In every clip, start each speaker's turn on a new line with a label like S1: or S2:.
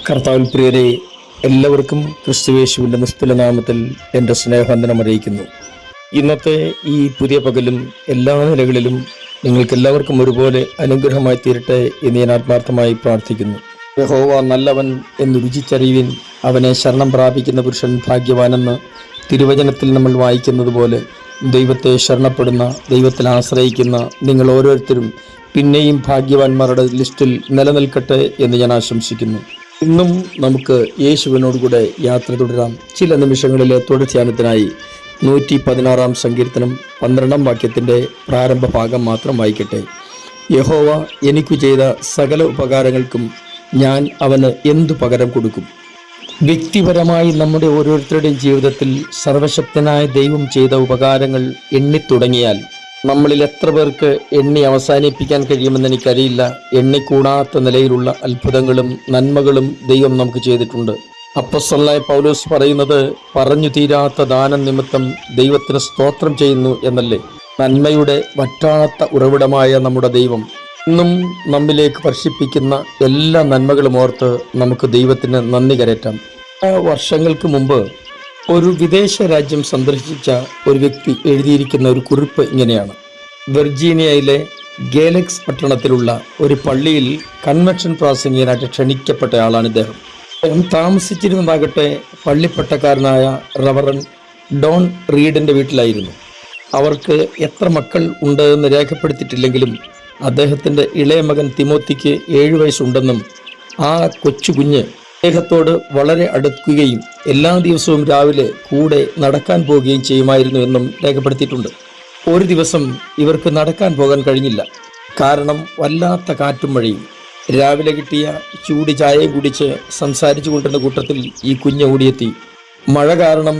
S1: കർത്താവിൽ പ്രിയരെ, എല്ലാവർക്കും ക്രിസ്തുയേശുവിൻ്റെ നിസ്തുല നാമത്തിൽ എൻ്റെ സ്നേഹവന്ദനം അറിയിക്കുന്നു. ഇന്നത്തെ ഈ പുതിയ പകലും എല്ലാ നിലകളിലും നിങ്ങൾക്കെല്ലാവർക്കും ഒരുപോലെ അനുഗ്രഹമായി തീരട്ടെ എന്ന് ഞാൻ ആത്മാർത്ഥമായി പ്രാർത്ഥിക്കുന്നു. യഹോവ നല്ലവൻ എന്ന് രുചിച്ചറിയുവിൻ, അവനെ ശരണം പ്രാപിക്കുന്ന പുരുഷൻ ഭാഗ്യവാനെന്ന് തിരുവചനത്തിൽ നമ്മൾ വായിക്കുന്നത് പോലെ ദൈവത്തെ ശരണപ്പെടുന്ന, ദൈവത്തിൽ ആശ്രയിക്കുന്ന നിങ്ങൾ ഓരോരുത്തരും പിന്നെയും ഭാഗ്യവാന്മാരുടെ ലിസ്റ്റിൽ നിലനിൽക്കട്ടെ എന്ന് ഞാൻ ആശംസിക്കുന്നു. ഇന്നും നമുക്ക് യേശുവിനോടുകൂടെ യാത്ര തുടരാം. ചില നിമിഷങ്ങളിലെ തുടർധ്യാനത്തിനായി 116 സങ്കീർത്തനം 12 വാക്യത്തിൻ്റെ പ്രാരംഭ ഭാഗം മാത്രം വായിക്കട്ടെ. യഹോവ എനിക്കു ചെയ്ത സകല ഉപകാരങ്ങൾക്കും ഞാൻ അവന് എന്തു പകരം കൊടുക്കും? വ്യക്തിപരമായി നമ്മുടെ ഓരോരുത്തരുടെയും ജീവിതത്തിൽ സർവശക്തനായ ദൈവം ചെയ്ത ഉപകാരങ്ങൾ എണ്ണിത്തുടങ്ങിയാൽ നമ്മളിൽ എത്ര പേർക്ക് എണ്ണി അവസാനിപ്പിക്കാൻ കഴിയുമെന്ന് എനിക്കറിയില്ല. എണ്ണിക്കൂടാത്ത നിലയിലുള്ള അത്ഭുതങ്ങളും നന്മകളും ദൈവം നമുക്ക് ചെയ്തിട്ടുണ്ട്. അപ്പോസ്തലനായ പൗലോസ് പറയുന്നത്, പറഞ്ഞു തീരാത്ത ദാനം നിമിത്തം ദൈവത്തിന് സ്തോത്രം ചെയ്യുന്നു എന്നല്ലേ. നന്മയുടെ വറ്റാത്ത ഉറവിടമായ നമ്മുടെ ദൈവം ഇന്നും നമ്മിലേക്ക് വർഷിപ്പിക്കുന്ന എല്ലാ നന്മകളും ഓർത്ത് നമുക്ക് ദൈവത്തിന് നന്ദി കരയറ്റാം. വർഷങ്ങൾക്ക് മുമ്പ് ഒരു വിദേശ രാജ്യം സന്ദർശിച്ച ഒരു വ്യക്തി എഴുതിയിരിക്കുന്ന ഒരു കുറിപ്പ് ഇങ്ങനെയാണ്. വെർജീനിയയിലെ ഗേലക്സ് പട്ടണത്തിലുള്ള ഒരു പള്ളിയിൽ കൺവെൻഷൻ പ്രാസംഗികനായിട്ട് ക്ഷണിക്കപ്പെട്ട ആളാണ് ഇദ്ദേഹം. താമസിച്ചിരുന്നതാകട്ടെ പള്ളിപ്പട്ടക്കാരനായ റവറൻ ഡോൺ റീഡിൻ്റെ വീട്ടിലായിരുന്നു. അവർക്ക് എത്ര മക്കൾ ഉണ്ട് എന്ന് രേഖപ്പെടുത്തിയിട്ടില്ലെങ്കിലും അദ്ദേഹത്തിൻ്റെ ഇളയ മകൻ തിമോത്തിക്ക് 7 വയസ്സുണ്ടെന്നും ആ കൊച്ചുകുഞ്ഞ് അദ്ദേഹത്തോട് വളരെ അടുക്കുകയും എല്ലാ ദിവസവും രാവിലെ കൂടെ നടക്കാൻ പോവുകയും ചെയ്യുമായിരുന്നു എന്നും രേഖപ്പെടുത്തിയിട്ടുണ്ട്. ഒരു ദിവസം ഇവർക്ക് നടക്കാൻ പോകാൻ കഴിഞ്ഞില്ല. കാരണം വല്ലാത്ത കാറ്റും മഴയും. രാവിലെ കിട്ടിയ ചൂട് ചായയും കുടിച്ച് സംസാരിച്ചു കൊണ്ടിരുന്ന കൂട്ടത്തിൽ ഈ കുഞ്ഞ് ഓടിയെത്തി. മഴ കാരണം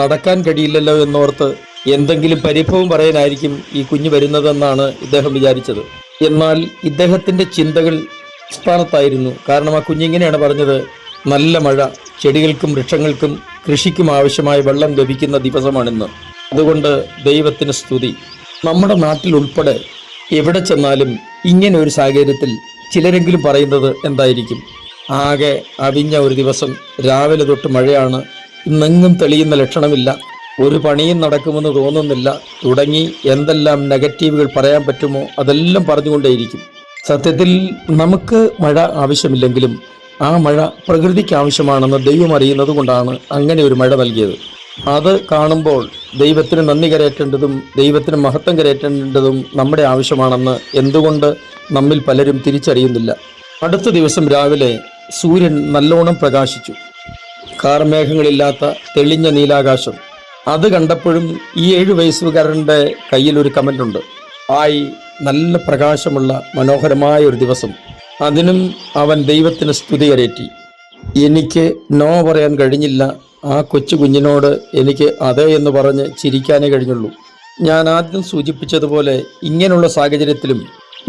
S1: നടക്കാൻ കഴിയില്ലല്ലോ എന്നോർത്ത് എന്തെങ്കിലും പരിഭവം പറയാനായിരിക്കും ഈ കുഞ്ഞ് വരുന്നതെന്നാണ് ഇദ്ദേഹം വിചാരിച്ചത്. എന്നാൽ ഇദ്ദേഹത്തിൻ്റെ ചിന്തകൾ സ്ഥാനത്തായിരുന്നു. കാരണം ആ കുഞ്ഞിങ്ങനെയാണ് പറഞ്ഞത്, നല്ല മഴ, ചെടികൾക്കും വൃക്ഷങ്ങൾക്കും കൃഷിക്കും ആവശ്യമായ വെള്ളം ലഭിക്കുന്ന ദിവസമാണിന്ന്. അതുകൊണ്ട് ദൈവത്തിന് സ്തുതി. നമ്മുടെ നാട്ടിൽ ഉൾപ്പെടെ എവിടെ ചെന്നാലും ഇങ്ങനെ ഒരു സാഹചര്യത്തിൽ ചിലരെങ്കിലും പറയുന്നത് എന്തായിരിക്കും? ആകെ അവിഞ്ഞ ഒരു ദിവസം, രാവിലെ തൊട്ട് മഴയാണ്, ഇന്നെങ്ങും തെളിയുന്ന ലക്ഷണമില്ല, ഒരു പണിയും നടക്കുമെന്ന് തോന്നുന്നില്ല, തുടങ്ങി എന്തെല്ലാം നെഗറ്റീവുകൾ പറയാൻ പറ്റുമോ അതെല്ലാം പറഞ്ഞുകൊണ്ടേയിരിക്കും. സത്യത്തിൽ നമുക്ക് മഴ ആവശ്യമില്ലെങ്കിലും ആ മഴ പ്രകൃതിക്ക് ആവശ്യമാണെന്ന് ദൈവം അറിയുന്നത് കൊണ്ടാണ് അങ്ങനെ ഒരു മഴ നൽകിയത്. അത് കാണുമ്പോൾ ദൈവത്തിന് നന്ദി കരയേറ്റേണ്ടതും ദൈവത്തിന് മഹത്വം കരയേറ്റേണ്ടതും നമ്മുടെ ആവശ്യമാണെന്ന് എന്തുകൊണ്ട് നമ്മിൽ പലരും തിരിച്ചറിയുന്നില്ല. അടുത്ത ദിവസം രാവിലെ സൂര്യൻ നല്ലോണം പ്രകാശിച്ചു. കാർമേഘങ്ങളില്ലാത്ത തെളിഞ്ഞ നീലാകാശം. അത് കണ്ടപ്പോഴും ഈ 7 വയസ്സുകാരൻ്റെ കയ്യിൽ ഒരു കമൻ്റുണ്ട്. നല്ല പ്രകാശമുള്ള മനോഹരമായ ഒരു ദിവസം. അതിനും അവൻ ദൈവത്തിന് സ്തുതി കരേറ്റി. എനിക്ക് നോ പറയാൻ കഴിഞ്ഞില്ല. ആ കൊച്ചു കുഞ്ഞിനോട് എനിക്ക് അതെ എന്ന് പറഞ്ഞ് ചിരിക്കാനേ കഴിഞ്ഞുള്ളൂ. ഞാൻ ആദ്യം സൂചിപ്പിച്ചതുപോലെ ഇങ്ങനെയുള്ള സാഹചര്യത്തിലും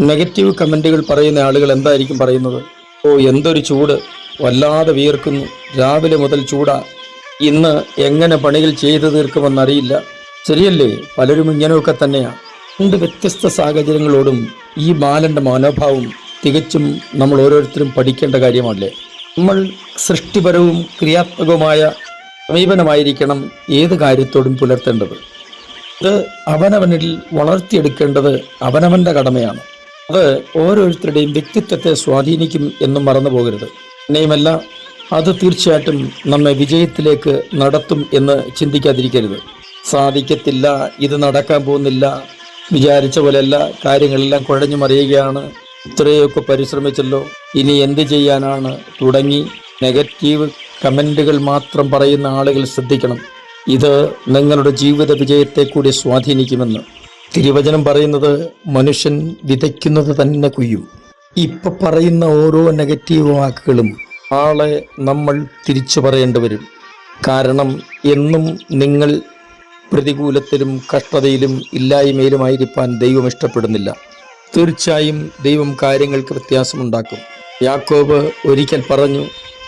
S1: നെഗറ്റീവ് കമൻറ്റുകൾ പറയുന്ന ആളുകൾ എന്തായിരിക്കും പറയുന്നത്? ഓ, എന്തൊരു ചൂട്, വല്ലാതെ വിയർക്കുന്നു, രാവിലെ മുതൽ ചൂടാ, ഇന്ന് എങ്ങനെ പണികൾ ചെയ്തു തീർക്കുമെന്നറിയില്ല. ശരിയല്ലേ? പലരും ഇങ്ങനെയൊക്കെ തന്നെയാണ്. 2 വ്യത്യസ്ത സാഹചര്യങ്ങളോടും ഈ ബാലൻ്റെ മനോഭാവം തികച്ചും നമ്മൾ ഓരോരുത്തരും പഠിക്കേണ്ട കാര്യമല്ലേ. നമ്മൾ സൃഷ്ടിപരവും ക്രിയാത്മകവുമായ സമീപനമായിരിക്കണം ഏത് കാര്യത്തോടും പുലർത്തേണ്ടത്. ഇത് അവനവനിൽ വളർത്തിയെടുക്കേണ്ടത് അവനവൻ്റെ കടമയാണ്. അത് ഓരോരുത്തരുടെയും വ്യക്തിത്വത്തെ സ്വാധീനിക്കും എന്നും മറന്നു പോകരുത്. തന്നെയുമല്ല, അത് തീർച്ചയായിട്ടും നമ്മെ വിജയത്തിലേക്ക് നടത്തും എന്ന് ചിന്തിക്കാതിരിക്കരുത്. സാധിക്കത്തില്ല, ഇത് നടക്കാൻ പോകുന്നില്ല, വിചാരിച്ച പോലെയല്ല, കാര്യങ്ങളെല്ലാം കുഴഞ്ഞു മറിയുകയാണ്, ഇത്രയൊക്കെ പരിശ്രമിച്ചല്ലോ, ഇനി എന്ത് ചെയ്യാനാണ്, തുടങ്ങി നെഗറ്റീവ് കമൻറ്റുകൾ മാത്രം പറയുന്ന ആളുകൾ ശ്രദ്ധിക്കണം. ഇത് നിങ്ങളുടെ ജീവിത വിജയത്തെ കൂടി സ്വാധീനിക്കുമെന്ന് തിരുവചനം പറയുന്നത്. മനുഷ്യൻ വിതയ്ക്കുന്നത് തന്നെ കൊയ്യും. ഇപ്പൊ പറയുന്ന ഓരോ നെഗറ്റീവ് വാക്കുകളും ആളെ നമ്മൾ തിരിച്ചു പറയേണ്ടി വരും. കാരണം എന്നും നിങ്ങൾ പ്രതികൂലത്തിലും കഷ്ടതയിലും ഇല്ലായ്മയിലുമായിരിക്കാൻ ദൈവം ഇഷ്ടപ്പെടുന്നില്ല. തീർച്ചയായും ദൈവം കാര്യങ്ങൾക്ക് വ്യത്യാസമുണ്ടാക്കും. യാക്കോബ് ഒരിക്കൽ പറഞ്ഞു,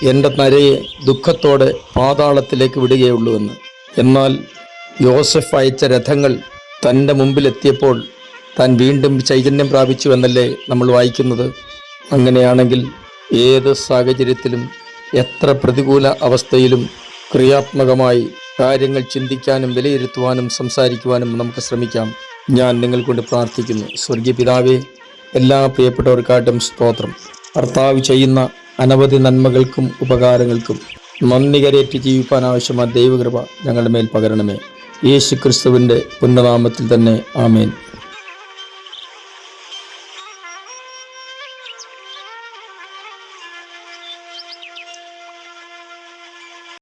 S1: എൻ്റെ നരയെ ദുഃഖത്തോടെ പാതാളത്തിലേക്ക് വിടുകയുള്ളൂ എന്ന്. എന്നാൽ യോസഫ് അയച്ച രഥങ്ങൾ തൻ്റെ മുമ്പിലെത്തിയപ്പോൾ താൻ വീണ്ടും ചൈതന്യം പ്രാപിച്ചു എന്നല്ലേ നമ്മൾ വായിക്കുന്നത്. അങ്ങനെയാണെങ്കിൽ ഏത് സാഹചര്യത്തിലും എത്ര പ്രതികൂല അവസ്ഥയിലും ക്രിയാത്മകമായി കാര്യങ്ങൾ ചിന്തിക്കാനും വിലയിരുത്തുവാനും സംസാരിക്കുവാനും നമുക്ക് ശ്രമിക്കാം. ഞാൻ നിങ്ങൾ കൊണ്ട് പ്രാർത്ഥിക്കുന്നു. സ്വർഗീയ പിതാവേ, എല്ലാ പ്രിയപ്പെട്ടവർക്കായിട്ടും സ്തോത്രം. കർത്താവ് ചെയ്യുന്ന അനവധി നന്മകൾക്കും ഉപകാരങ്ങൾക്കും നന്ദി കരേറ്റ് ജീവിക്കാൻ ആവശ്യമായ ദൈവകൃപ ഞങ്ങളുടെ മേൽ പകരണമേ. യേശു ക്രിസ്തുവിൻ്റെ പുണ്യനാമത്തിൽ തന്നെ ആമേൻ.